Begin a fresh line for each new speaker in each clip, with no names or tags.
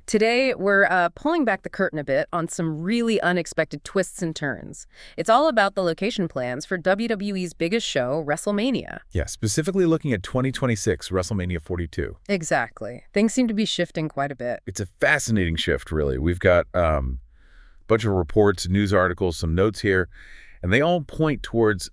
Today, we're pulling back the curtain a bit on some really unexpected twists and turns. It's all about the location plans for WWE's biggest show, WrestleMania.
Yeah, specifically looking at 2026 WrestleMania 42.
Exactly. Things seem to be shifting quite a bit.
It's a fascinating shift, really. We've got a bunch of reports, news articles, some notes here, and they all point towards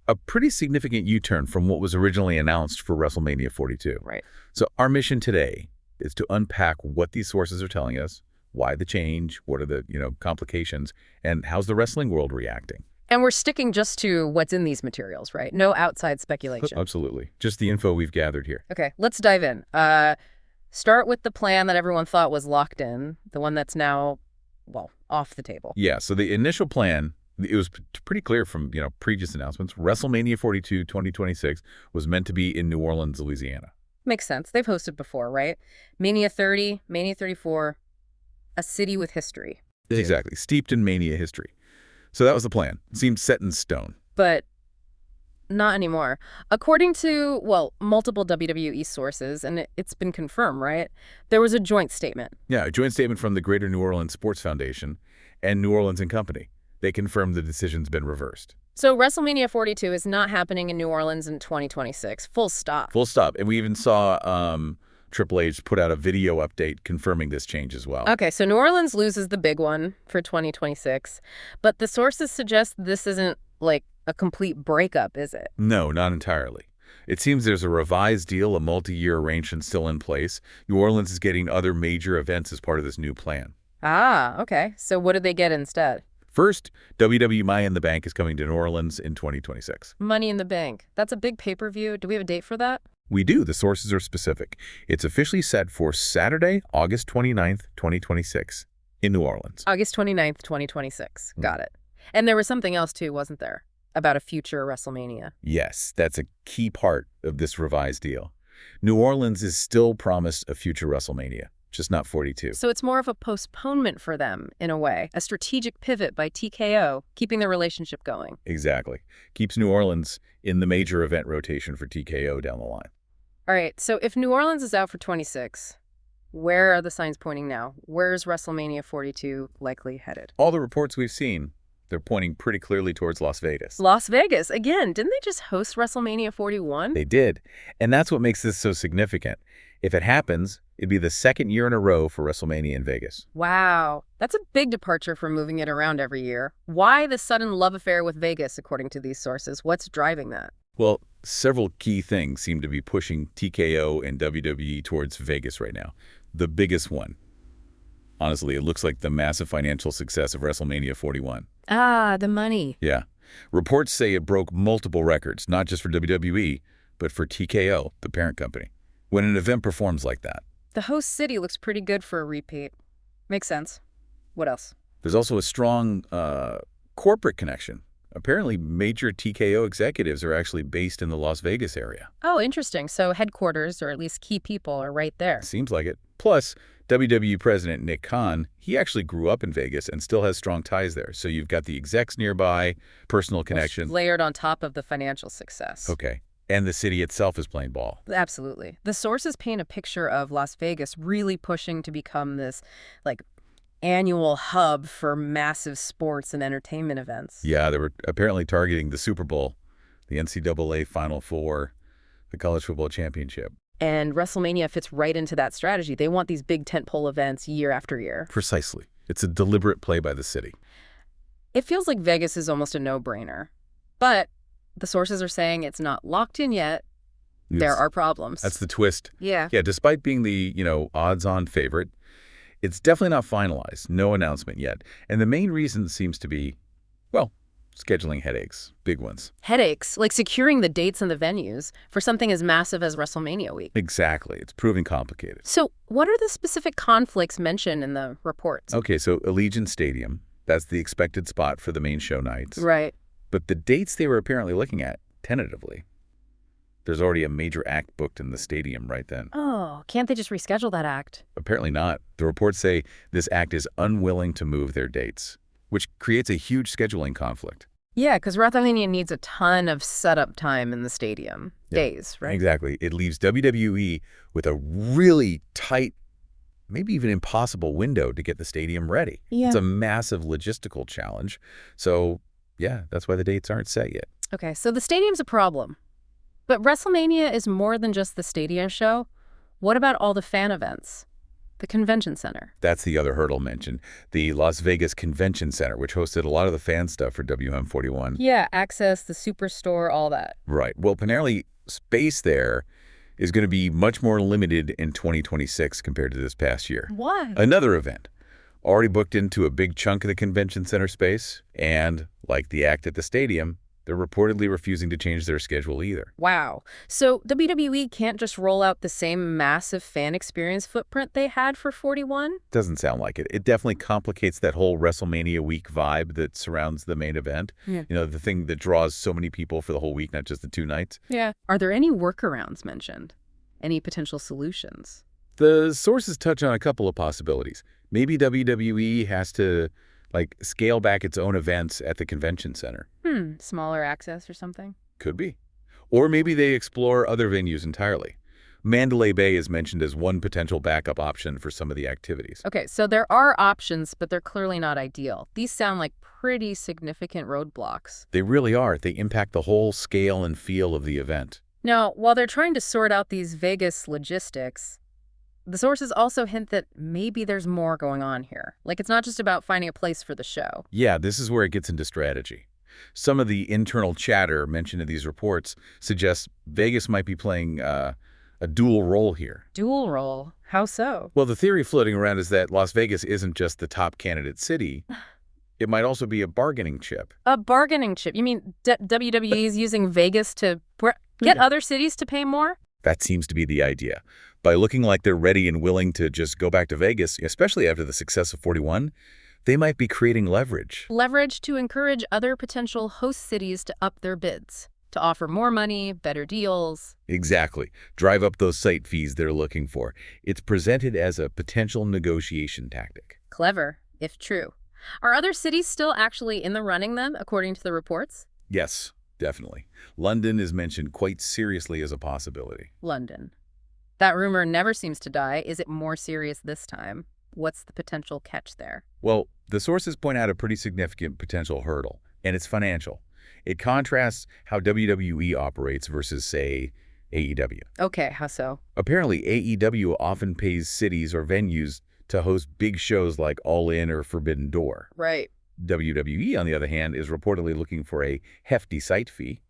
a pretty significant U-turn from what was originally announced for WrestleMania 42.
Right.
So our mission today is to unpack what these sources are telling us, why the change, what are the, complications, and how's the wrestling world reacting.
And we're sticking just to what's in these materials, right? No outside speculation.
Absolutely. Just the info we've gathered here.
Okay, let's dive in. Start with the plan that everyone thought was locked in, the one that's now, well, off the table.
Yeah, so the initial plan, it was pretty clear from, previous announcements. WrestleMania 42 2026 was meant to be in New Orleans, Louisiana.
Makes sense. They've hosted before, right? Mania 30, Mania 34, a city with history.
Exactly. Steeped in Mania history. So that was the plan. It seemed set in stone.
But not anymore. According to, well, multiple WWE sources, and it's been confirmed, right? There was a joint statement.
Yeah, a joint statement from the Greater New Orleans Sports Foundation and New Orleans and Company. They confirmed the decision's been reversed.
So WrestleMania 42 is not happening in New Orleans in 2026. Full stop.
Full stop. And we even saw Triple H put out a video update confirming this change as well.
Okay, so New Orleans loses the big one for 2026. But the sources suggest this isn't like a complete breakup, is it?
No, not entirely. It seems there's a revised deal, a multi-year arrangement still in place. New Orleans is getting other major events as part of this new plan.
Ah, okay. So what did they get instead?
First, WWE Money in the Bank is coming to New Orleans in 2026.
Money in the Bank. That's a big pay-per-view. Do we have a date for that?
We do. The sources are specific. It's officially set for Saturday, August 29th, 2026 in New Orleans.
August 29th, 2026. Got it. And there was something else, too, wasn't there? About a future WrestleMania.
Yes, that's a key part of this revised deal. New Orleans is still promised a future WrestleMania, just not 42.
So it's more of a postponement for them, in a way. A strategic pivot by TKO, keeping their relationship going.
Exactly. Keeps New Orleans in the major event rotation for TKO down the line.
All right, so if New Orleans is out for 26, where are the signs pointing now? Where's WrestleMania 42 likely headed?
All the reports we've seen, they're pointing pretty clearly towards Las Vegas.
Las Vegas, again. Didn't they just host WrestleMania 41?
They did. And that's what makes this so significant. If it happens, it'd be the second year in a row for WrestleMania in Vegas.
Wow. That's a big departure from moving it around every year. Why the sudden love affair with Vegas, according to these sources? What's driving that?
Well, several key things seem to be pushing TKO and WWE towards Vegas right now. The biggest one, honestly, it looks like the massive financial success of WrestleMania 41.
Ah, the money.
Yeah. Reports say it broke multiple records, not just for WWE, but for TKO, the parent company. When an event performs like that.
The host city looks pretty good for a repeat. Makes sense. What else?
There's also a strong corporate connection. Apparently, major TKO executives are actually based in the Las Vegas area.
Oh, interesting. So headquarters, or at least key people, are right there.
Seems like it. Plus, WWE President Nick Khan, he actually grew up in Vegas and still has strong ties there. So you've got the execs nearby, personal connection.
Layered on top of the financial success.
Okay. And the city itself is playing ball.
Absolutely. The sources paint a picture of Las Vegas really pushing to become this, annual hub for massive sports and entertainment events.
Yeah, they were apparently targeting the Super Bowl, the NCAA Final Four, the College Football Championship.
And WrestleMania fits right into that strategy. They want these big tentpole events year after year.
Precisely. It's a deliberate play by the city.
It feels like Vegas is almost a no-brainer. But the sources are saying it's not locked in yet. There are problems.
That's the twist.
Yeah.
Yeah, despite being the, odds-on favorite, it's definitely not finalized. No announcement yet. And the main reason seems to be, scheduling headaches. Big ones.
Headaches, like securing the dates and the venues for something as massive as WrestleMania week.
Exactly. It's proving complicated.
So what are the specific conflicts mentioned in the reports?
Okay, so Allegiant Stadium, that's the expected spot for the main show nights.
Right.
But the dates they were apparently looking at, tentatively, there's already a major act booked in the stadium right then.
Oh, can't they just reschedule that act?
Apparently not. The reports say this act is unwilling to move their dates, which creates a huge scheduling conflict.
Yeah, because WrestleMania needs a ton of setup time in the stadium.
Yeah,
days, right?
Exactly. It leaves WWE with a really tight maybe even impossible window to get the stadium ready.
Yeah.
It's a massive logistical challenge. So, yeah, that's why the dates aren't set yet.
Okay, so the stadium's a problem. But WrestleMania is more than just the stadium show. What about all the fan events? The convention center.
That's the other hurdle mentioned. The Las Vegas Convention Center, which hosted a lot of the fan stuff for WM41.
Yeah, access, the superstore, all that.
Right. Well, apparently space there is going to be much more limited in 2026 compared to this past year.
Why?
Another event already booked into a big chunk of the convention center space, and like the act at the stadium, they're reportedly refusing to change their schedule either.
Wow. So WWE can't just roll out the same massive fan experience footprint they had for 41?
Doesn't sound like it. It definitely complicates that whole WrestleMania week vibe that surrounds the main event.
Yeah.
You know, the thing that draws so many people for the whole week, not just the 2 nights.
Yeah. Are there any workarounds mentioned? Any potential solutions?
The sources touch on a couple of possibilities. Maybe WWE has to scale back its own events at the convention center.
Smaller access or something?
Could be. Or maybe they explore other venues entirely. Mandalay Bay is mentioned as one potential backup option for some of the activities.
Okay, so there are options, but they're clearly not ideal. These sound like pretty significant roadblocks.
They really are. They impact the whole scale and feel of the event.
Now, while they're trying to sort out these Vegas logistics, the sources also hint that maybe there's more going on here. Like, it's not just about finding a place for the show.
Yeah, this is where it gets into strategy. Some of the internal chatter mentioned in these reports suggests Vegas might be playing a dual role here.
Dual role? How so?
Well, the theory floating around is that Las Vegas isn't just the top candidate city. It might also be a bargaining chip.
A bargaining chip? You mean WWE is using Vegas to get other cities to pay more?
That seems to be the idea. By looking like they're ready and willing to just go back to Vegas, especially after the success of 41, they might be creating leverage.
Leverage to encourage other potential host cities to up their bids, to offer more money, better deals.
Exactly. Drive up those site fees they're looking for. It's presented as a potential negotiation tactic.
Clever, if true. Are other cities still actually in the running then, according to the reports?
Yes, definitely. London is mentioned quite seriously as a possibility.
London. That rumor never seems to die. Is it more serious this time? What's the potential catch there?
Well, the sources point out a pretty significant potential hurdle, and it's financial. It contrasts how WWE operates versus, say, AEW.
Okay, how so?
Apparently, AEW often pays cities or venues to host big shows like All In or Forbidden Door.
Right.
WWE, on the other hand, is reportedly looking for a hefty site fee.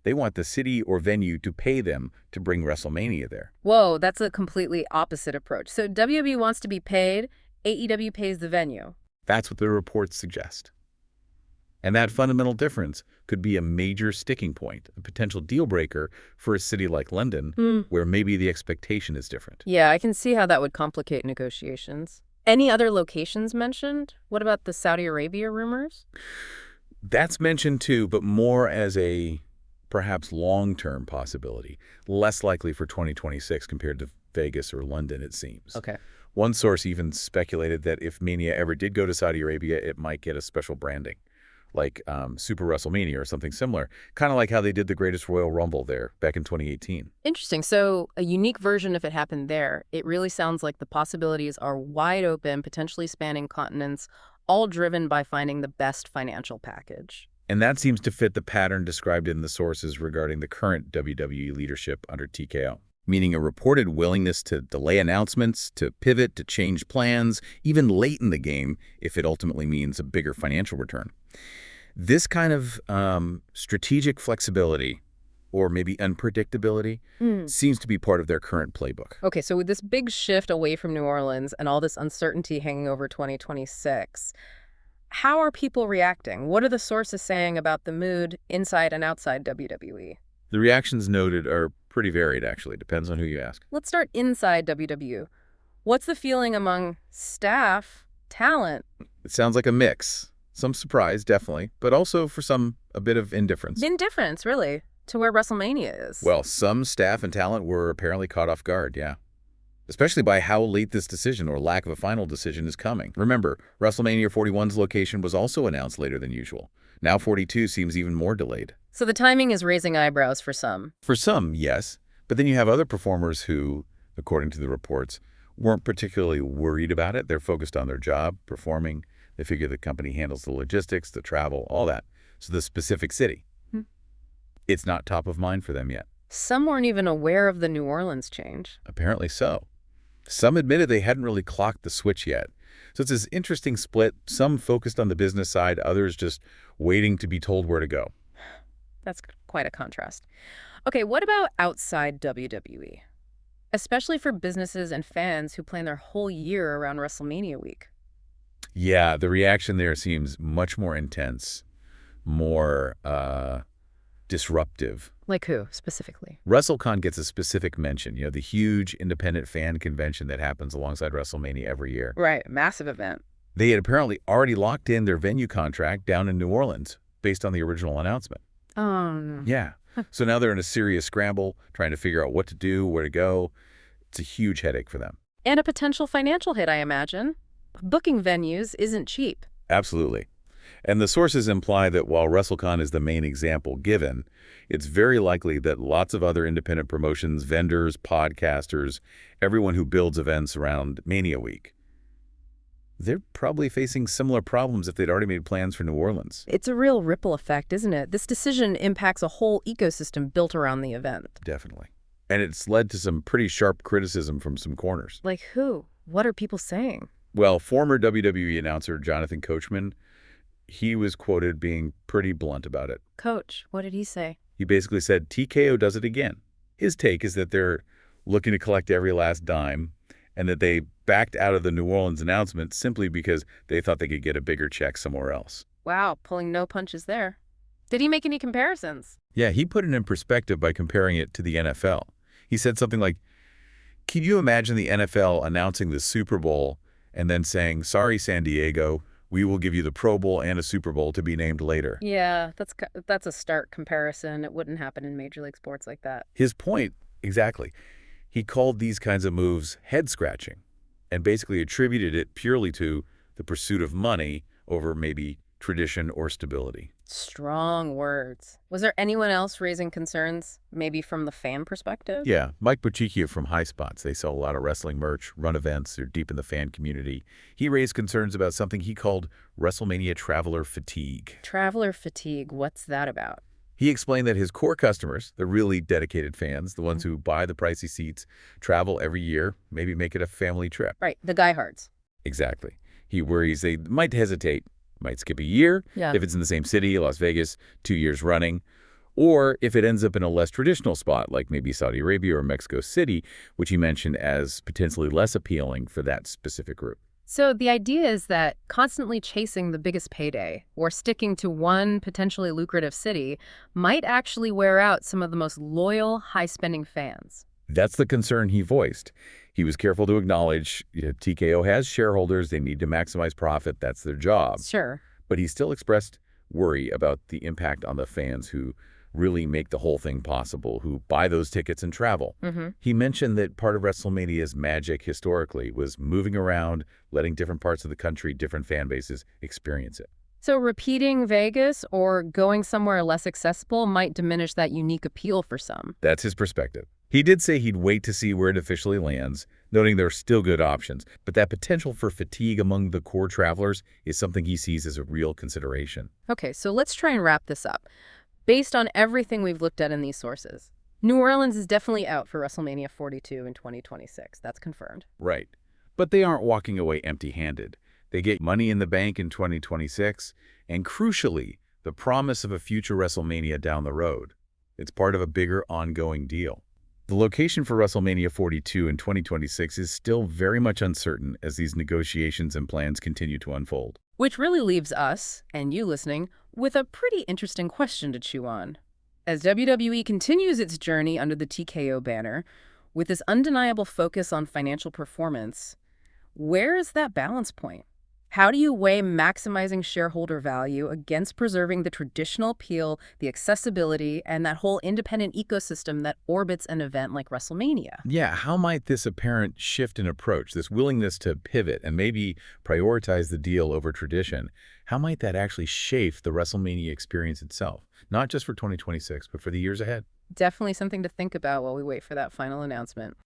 They want the city or venue to pay them to bring WrestleMania there.
Whoa, that's a completely opposite approach. So WWE wants to be paid, AEW pays the venue.
That's what the reports suggest. And that fundamental difference could be a major sticking point, a potential deal breaker for a city like London, where maybe the expectation is different.
Yeah, I can see how that would complicate negotiations. Any other locations mentioned? What about the Saudi Arabia rumors?
That's mentioned too, but more as a perhaps long-term possibility, less likely for 2026 compared to Vegas or London, it seems.
Okay.
One source even speculated that if Mania ever did go to Saudi Arabia, it might get a special branding, like Super WrestleMania or something similar, kind of like how they did the Greatest Royal Rumble there back in 2018.
Interesting. So a unique version if it happened there. It really sounds like the possibilities are wide open, potentially spanning continents, all driven by finding the best financial package.
And that seems to fit the pattern described in the sources regarding the current WWE leadership under TKO, meaning a reported willingness to delay announcements, to pivot, to change plans, even late in the game, if it ultimately means a bigger financial return. This kind of strategic flexibility, or maybe unpredictability, seems to be part of their current playbook.
Okay, so with this big shift away from New Orleans and all this uncertainty hanging over 2026, how are people reacting? What are the sources saying about the mood inside and outside WWE?
The reactions noted are pretty varied, actually. Depends on who you ask.
Let's start inside WWE. What's the feeling among staff, talent?
It sounds like a mix. Some surprise, definitely, but also for some, a bit of indifference.
Indifference, really, to where WrestleMania is.
Well, some staff and talent were apparently caught off guard, yeah. Especially by how late this decision or lack of a final decision is coming. Remember, WrestleMania 41's location was also announced later than usual. Now 42 seems even more delayed.
So the timing is raising eyebrows for some.
For some, yes. But then you have other performers who, according to the reports, weren't particularly worried about it. They're focused on their job, performing. They figure the company handles the logistics, the travel, all that. So the specific city,
Hmm.
it's not top of mind for them yet.
Some weren't even aware of the New Orleans change.
Apparently so. Some admitted they hadn't really clocked the switch yet. So it's this interesting split, some focused on the business side, others just waiting to be told where to go.
That's quite a contrast. Okay, what about outside WWE? Especially for businesses and fans who plan their whole year around WrestleMania week.
Yeah, the reaction there seems much more intense, more disruptive.
Like who, specifically?
WrestleCon gets a specific mention, the huge independent fan convention that happens alongside WrestleMania every year.
Right, massive event.
They had apparently already locked in their venue contract down in New Orleans based on the original announcement.
No.
Yeah. So now they're in a serious scramble, trying to figure out what to do, where to go. It's a huge headache for them.
And a potential financial hit, I imagine. Booking venues isn't cheap.
Absolutely. And the sources imply that while WrestleCon is the main example given, it's very likely that lots of other independent promotions, vendors, podcasters, everyone who builds events around Mania Week, they're probably facing similar problems if they'd already made plans for New Orleans.
It's a real ripple effect, isn't it? This decision impacts a whole ecosystem built around the event.
Definitely. And it's led to some pretty sharp criticism from some corners.
Like who? What are people saying?
Well, former WWE announcer Jonathan Coachman, he was quoted being pretty blunt about it.
Coach, what did he say?
He basically said, TKO does it again. His take is that they're looking to collect every last dime and that they backed out of the New Orleans announcement simply because they thought they could get a bigger check somewhere else.
Wow, pulling no punches there. Did he make any comparisons?
Yeah, he put it in perspective by comparing it to the NFL. He said something like, can you imagine the NFL announcing the Super Bowl and then saying, sorry, San Diego, we will give you the Pro Bowl and a Super Bowl to be named later?
Yeah, that's a stark comparison. It wouldn't happen in Major League Sports like that.
His point, exactly. He called these kinds of moves head-scratching and basically attributed it purely to the pursuit of money over maybe tradition or stability.
Strong words. Was there anyone else raising concerns, maybe from the fan perspective?
Yeah, Mike Bucicchio from High Spots. They sell a lot of wrestling merch, run events, they're deep in the fan community. He raised concerns about something he called WrestleMania traveler fatigue.
Traveler fatigue, what's that about?
He explained that his core customers, the really dedicated fans, the ones who buy the pricey seats, travel every year, maybe make it a family trip.
Right, the diehards.
Exactly. He worries they might hesitate, might skip a year if it's in the same city, Las Vegas, 2 years running, or if it ends up in a less traditional spot like maybe Saudi Arabia or Mexico City, which he mentioned as potentially less appealing for that specific group.
So the idea is that constantly chasing the biggest payday or sticking to one potentially lucrative city might actually wear out some of the most loyal, high-spending fans.
That's the concern he voiced. He was careful to acknowledge TKO has shareholders. They need to maximize profit. That's their job.
Sure.
But he still expressed worry about the impact on the fans who really make the whole thing possible, who buy those tickets and travel. He mentioned that part of WrestleMania's magic historically was moving around, letting different parts of the country, different fan bases experience it.
So repeating Vegas or going somewhere less accessible might diminish that unique appeal for some.
That's his perspective. He did say he'd wait to see where it officially lands, noting there are still good options, but that potential for fatigue among the core travelers is something he sees as a real consideration.
Okay, so let's try and wrap this up. Based on everything we've looked at in these sources, New Orleans is definitely out for WrestleMania 42 in 2026. That's confirmed.
Right. But they aren't walking away empty-handed. They get money in the bank in 2026, and crucially, the promise of a future WrestleMania down the road. It's part of a bigger ongoing deal. The location for WrestleMania 42 in 2026 is still very much uncertain as these negotiations and plans continue to unfold.
Which really leaves us, and you listening, with a pretty interesting question to chew on. As WWE continues its journey under the TKO banner, with this undeniable focus on financial performance, where is that balance point? How do you weigh maximizing shareholder value against preserving the traditional appeal, the accessibility, and that whole independent ecosystem that orbits an event like WrestleMania?
Yeah, how might this apparent shift in approach, this willingness to pivot and maybe prioritize the deal over tradition, how might that actually shape the WrestleMania experience itself? Not just for 2026, but for the years ahead.
Definitely something to think about while we wait for that final announcement.